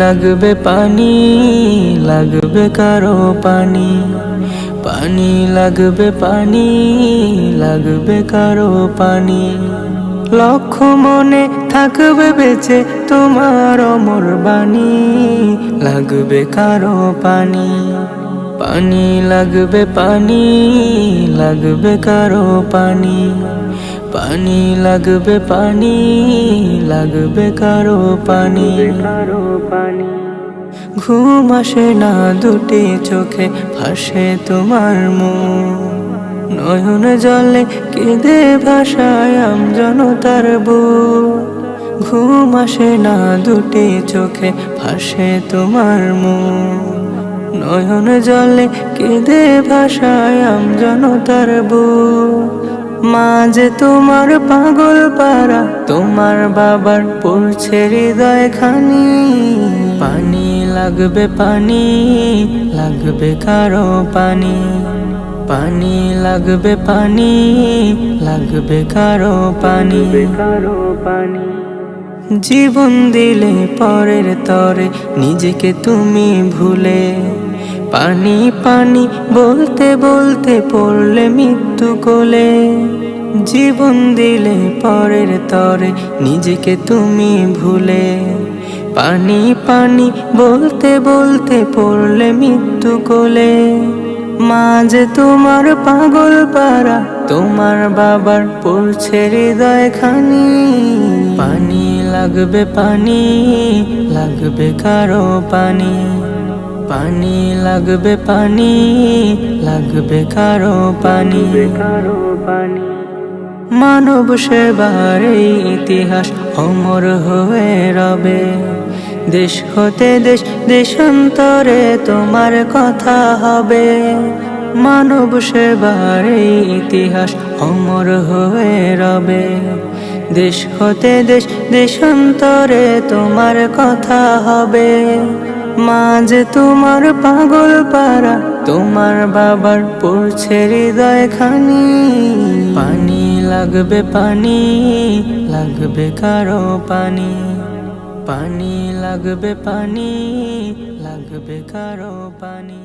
লাগবে পানি, লাগবে কারো পানি, পানি লাগবে পানি, লাগবে কারো পানি। লক্ষ মনে থাকবে বেঁচে তোমার অমর বাণী, লাগবে কারো পানি, পানি লাগবে পানি, লাগবে কারো পানি, পানি লাগবে পানি, লাগবে কারো পানি। ঘুম আসে না দুটি চোখে, ভাসে তোমার মুখ, নয়ন জলে কেঁদে ভাষায় আমজনতার বুক। ঘুম আসে না দুটি চোখে, ভাসে তোমার মুখ, নয়ন জলে কেঁদে ভাষায় আমজনতার বুক। মা যে তোমার পাগল পারা, তোমার বাবার পড়ছে হৃদয় খানি। পানি লাগবে পানি, লাগবে কারো পানি, পানি লাগবে পানি, লাগবে কারো পানি। জীবন দিলে পরের তরে, নিজেকে তুমি ভুলে, পানি পানি বলতে বলতে পড়লে মৃত্যু কোলে। জীবন দিলে পরের তরে, নিজেকে তুমি ভুলে, পানি পানি বলতে বলতে পড়লে মৃত্যু কোলে। মা যে তোমার পাগল পারা, তোমার বাবার পড়ছে হৃদয় খানি। পানি লাগবে পানি, লাগবে কারো পানি, পানি লাগবে পানি, লাগবে কারো পানি। মানব সেবার এই ইতিহাস অমর হয়ে রবে, দেশ হতে দেশ দেশান্তরে তোমার কথা হবে। মানব সেবার এই ইতিহাস অমর হয়ে রবে, দেশ হতে দেশ দেশান্তরে তোমার কথা হবে। মা যে তোমার পাগল পারা, তোমার বাবার পড়ছে হৃদয় খানি। পানি লাগবে পানি, লাগবে কারো পানি, পানি লাগবে পানি, লাগবে কারো পানি।